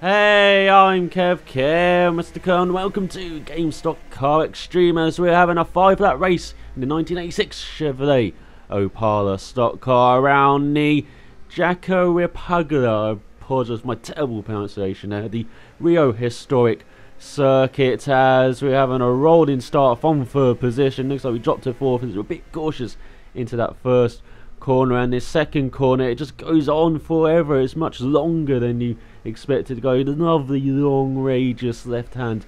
Hey, I'm ElusiveKev, Mr. Kern. Welcome to GameStop Car Extremers. We're having a 5-lap race in the 1986 Chevrolet Opala stock car around the Jacarepagua. I apologize for my terrible pronunciation there. The Rio Historic Circuit, as we're having a rolling start from third position. Looks like we dropped to fourth as we're a bit cautious into that first corner, and this second corner, it just goes on forever. It's much longer than you expected to go. The lovely long radius left hand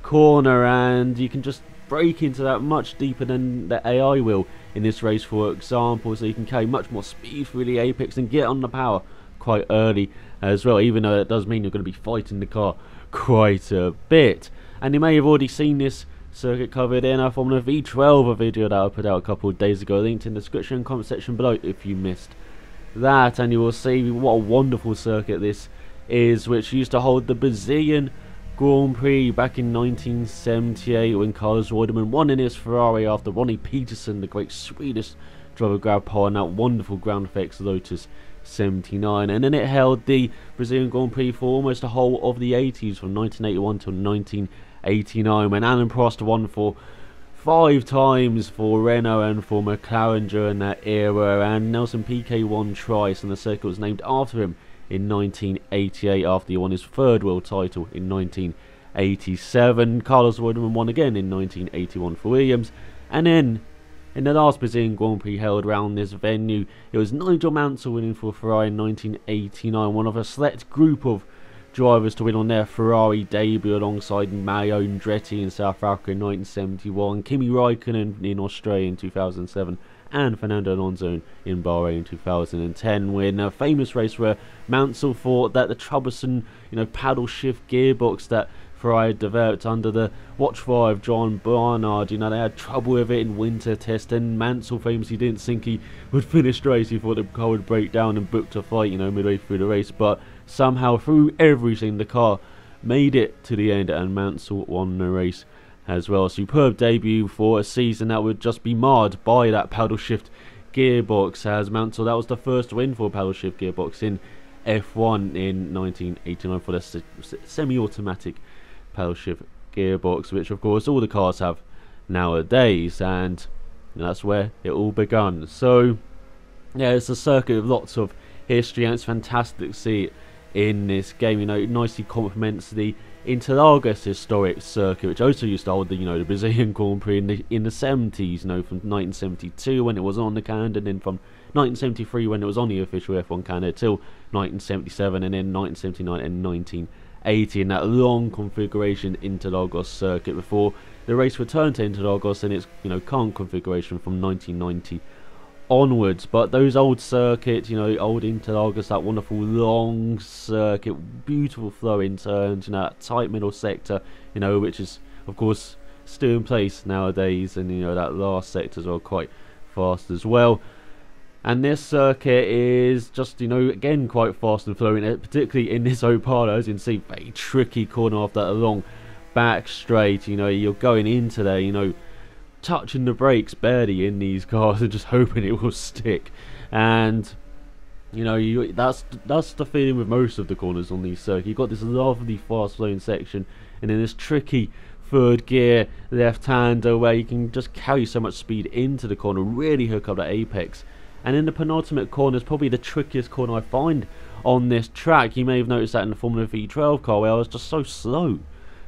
corner, and you can just break into that much deeper than the AI will in this race, for example, so you can carry much more speed through the apex and get on the power quite early as well, even though it does mean you're going to be fighting the car quite a bit. And you may have already seen this circuit covered in our Formula V12 video that I put out a couple of days ago, linked in the description and comment section below if you missed that, and you will see what a wonderful circuit this is, which used to hold the Brazilian Grand Prix back in 1978 when Carlos Reutemann won in his Ferrari after Ronnie Peterson, the great Swedish driver, grabbed pole in that wonderful ground effects Lotus 79, and then it held the Brazilian Grand Prix for almost the whole of the 80s, from 1981 to 1989, when Alain Prost won for 5 times for Renault and for McLaren during that era, and Nelson Piquet won twice, and the circuit was named after him in 1988 after he won his 3rd world title in 1987. Carlos Reutemann won again in 1981 for Williams, and then in the last Brazilian Grand Prix held around this venue, it was Nigel Mansell winning for Ferrari in 1989, one of a select group of drivers to win on their Ferrari debut, alongside Mario Andretti in South Africa in 1971, Kimi Raikkonen in Australia in 2007, and Fernando Alonso in Bahrain in 2010, when a famous race where Mansell thought that the troublesome, paddle shift gearbox that Ferrari developed under the watchfire of John Barnard, they had trouble with it in winter test, and Mansell famously didn't think he would finish the race. He thought the car would break down and booked a fight, midway through the race, but somehow through everything the car made it to the end, and Mansell won the race as well. A superb debut for a season that would just be marred by that paddle shift gearbox, as Mansell, that was the first win for a paddle shift gearbox in F1 in 1989 for the semi-automatic paddle shift gearbox, which of course all the cars have nowadays, and that's where it all begun. So yeah, it's a circuit with lots of history, and it's fantastic to see it in this game. It nicely complements the Interlagos historic circuit, which also used to hold the Brazilian Grand Prix in the 70s, from 1972 when it was on the calendar, and then from 1973 when it was on the official F1 calendar, till 1977, and then 1979 and 1980 in that long configuration Interlagos circuit, before the race returned to Interlagos in its current configuration from 1990 onwards. But those old circuits, old Interlagos, that wonderful long circuit, beautiful flowing turns, that tight middle sector, which is of course still in place nowadays, and that last sector is all quite fast as well. And this circuit is just, again quite fast and flowing, particularly in this Opala, as you can see, very tricky corner off that long back straight. You're going into there, touching the brakes barely in these cars and just hoping it will stick. And that's the feeling with most of the corners on these circuits. You've got this lovely fast flowing section, and then this tricky 3rd gear left hander where you can just carry so much speed into the corner, really hook up that apex. And in the penultimate corner is probably the trickiest corner I find on this track. You may have noticed that in the Formula V12 car, where I was just so slow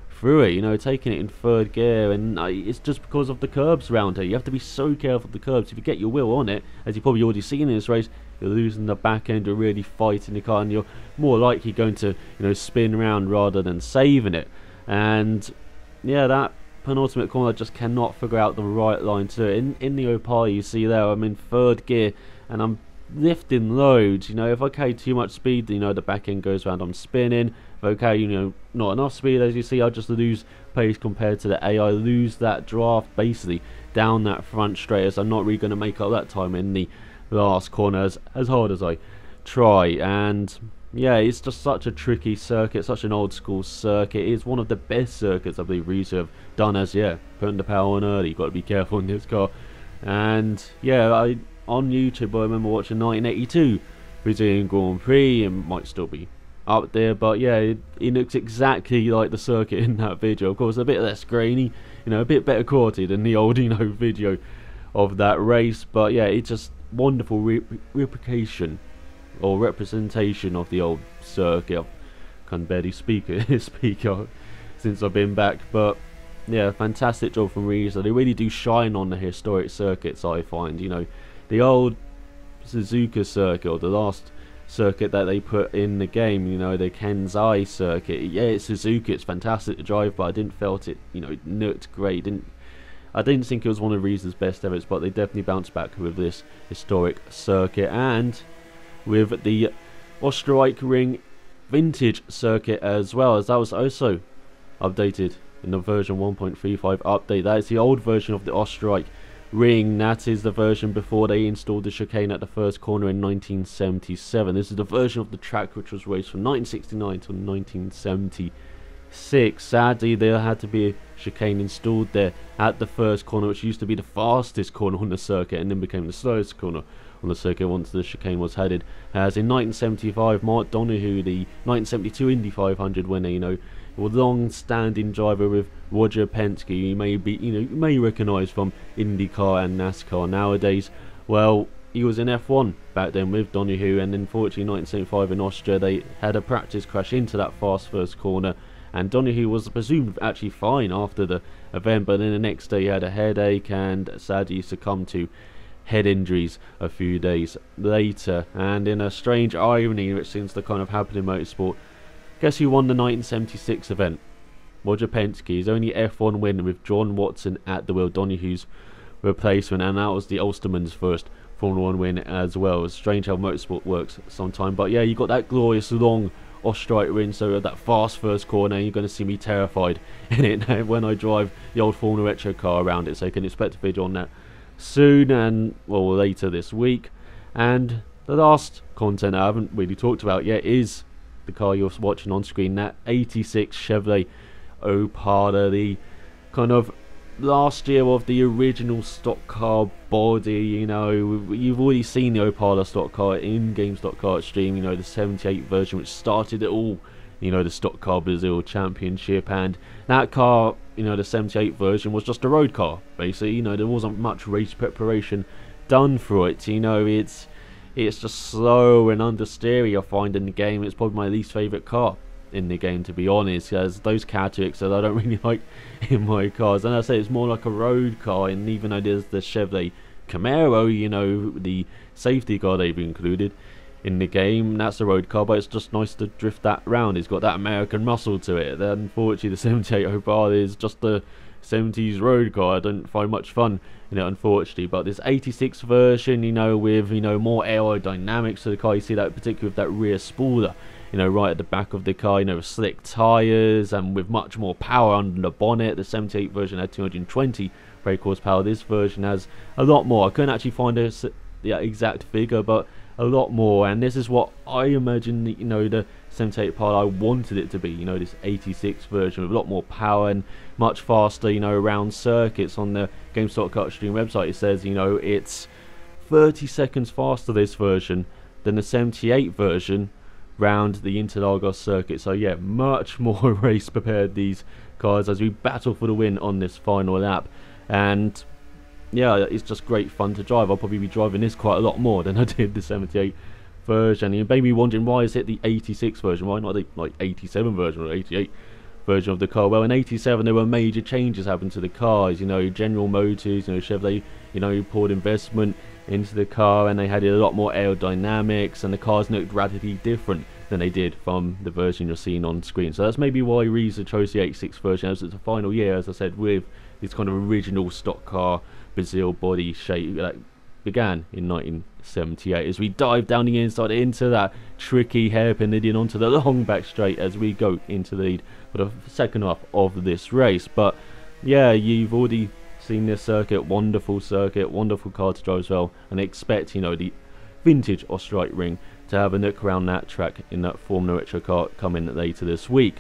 through it, taking it in 3rd gear, and it's just because of the curbs around here. You have to be so careful of the curbs. If you get your wheel on it, as you've probably already seen in this race, you're losing the back end, you're really fighting the car, and you're more likely going to spin around rather than saving it. And yeah, that penultimate corner, I just cannot figure out the right line to do it. In the Opala, you see there, I'm in 3rd gear and I'm lifting loads. If I carry too much speed, the back end goes around, I'm spinning. If I carry not enough speed, as you see, I just lose pace compared to the AI, lose that draft basically down that front straight, as I'm not really going to make up that time in the last corner as hard as I try. And yeah, it's just such a tricky circuit, such an old school circuit. It's one of the best circuits I believe Reese have done, as putting the power on early. You've got to be careful in this car. And yeah, on YouTube I remember watching 1982 Brazilian Grand Prix, and might still be up there, but yeah, it looks exactly like the circuit in that video. Of course, a bit less grainy, a bit better quality than the old, video of that race. But yeah, it's just wonderful replication or representation of the old circuit. I can barely speak since I've been back, but yeah, fantastic job from Risa. They really do shine on the historic circuits, I find. The old Suzuka circuit, or the last circuit that they put in the game, the Kenzai circuit. Yeah, it's Suzuka, it's fantastic to drive, but I didn't felt it, it looked great. I didn't think it was one of Risa's best efforts, but they definitely bounced back with this historic circuit, and with the Österreich Ring vintage circuit as well, as that was also updated in the version 1.35 update. That is the old version of the Österreich Ring. That is the version before they installed the chicane at the first corner in 1977. This is the version of the track which was raced from 1969 to 1976. Sadly, there had to be a chicane installed there at the first corner, which used to be the fastest corner on the circuit and then became the slowest corner on the circuit once the chicane was added. As in 1975, Mark Donoghue, the 1972 Indy 500 winner, was long-standing driver with Roger Penske. You may recognise from IndyCar and NASCAR nowadays. Well, he was in F1 back then with Donoghue, and unfortunately 1975 in Austria they had a practice crash into that fast first corner, and Donoghue was presumed actually fine after the event, but then the next day he had a headache and sadly succumbed to head injuries a few days later. And in a strange irony which seems to kind of happen in motorsport, guess who won the 1976 event? Roger Penske. His only F1 win with John Watson at the wheel, Donoghue's replacement, and that was the Ulsterman's first Formula 1 win as well. It's strange how motorsport works sometimes, but yeah, you got that glorious long Österreich Ring, so that fast first corner, you're going to see me terrified in it when I drive the old Formula Retro car around it, so you can expect a video on that soon, and well, later this week. And the last content I haven't really talked about yet is the car you're watching on screen, that 86 Chevrolet Opala, the kind of last year of the original stock car body. You've already seen the Opala stock car in Game Stock Car Extreme, the 78 version which started it all, the Stock Car Brazil Championship, and that car, the 78 version was just a road car basically. There wasn't much race preparation done for it. It's just slow and understeery, I find, in the game. It's probably my least favourite car in the game, to be honest, as those characteristics that I don't really like in my cars. And I say it's more like a road car, and even though there's the Chevrolet Camaro, the safety car they've included in the game, that's a road car, but it's just nice to drift that around. It's got that American muscle to it. Then, unfortunately, the 78 Opala is just the 70s road car. I don't find much fun in it, unfortunately. But this 86 version, with more aerodynamics to the car. You see that particularly with that rear spoiler, right at the back of the car, with slick tyres and with much more power under the bonnet. The 78 version had 220 brake horsepower. This version has a lot more. I couldn't actually find the exact figure, but a lot more. And this is what I imagine the 78 part I wanted it to be, this 86 version with a lot more power and much faster, around circuits. On the GameStop Car Extreme website it says, it's 30 seconds faster, this version, than the 78 version round the Interlagos circuit. So yeah, much more race prepared, these cars, as we battle for the win on this final lap. And yeah, it's just great fun to drive. I'll probably be driving this quite a lot more than I did the 78 version. You may be wondering, why is it the 86 version? Why not the 87 version or 88 version of the car? Well, in 87 there were major changes happened to the cars. General Motors, Chevrolet, poured investment into the car, and they had a lot more aerodynamics, and the cars looked radically different than they did from the version you're seeing on screen. So that's maybe why Risa chose the 86 version, as it's the final year, as I said, with this kind of original stock car Brazil body shape that began in 1978. As we dive down the inside into that tricky hairpin leading onto the long back straight, as we go into the lead for the second half of this race. But yeah, you've already seen this circuit, wonderful car to drive as well, and expect the vintage Österreich Ring to have a look around that track in that Formula Retro car coming later this week.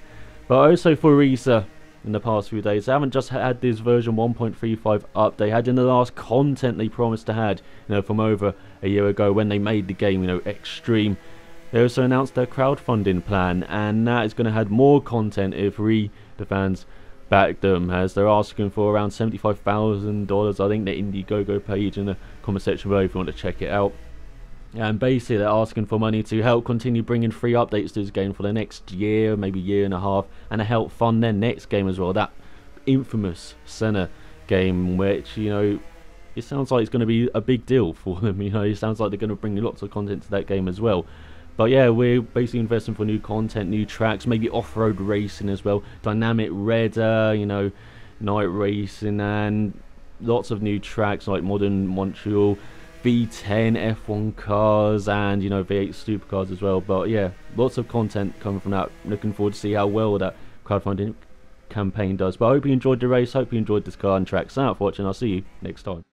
But also for Risa, in the past few days, they haven't just had this version 1.35 up, they had in the last content they promised to had, from over a year ago when they made the game, Extreme. They also announced their crowdfunding plan, and that is going to add more content if the fans back them, as they're asking for around $75,000. I think the Indiegogo page in the comment section below if you want to check it out. And basically they're asking for money to help continue bringing free updates to this game for the next year, maybe year and a half, and to help fund their next game as well, that infamous Senna game, which, you know, it sounds like it's going to be a big deal for them. You know, it sounds like they're going to bring lots of content to that game as well. But yeah, we're basically investing for new content, new tracks, maybe off-road racing as well, dynamic red, you know, night racing, and lots of new tracks like modern Montreal, V10 F1 cars, and, you know, V8 supercars as well. But yeah, lots of content coming from that. Looking forward to see how well that crowdfunding campaign does. But I hope you enjoyed the race, hope you enjoyed this car and track. Thanks for watching, I'll see you next time.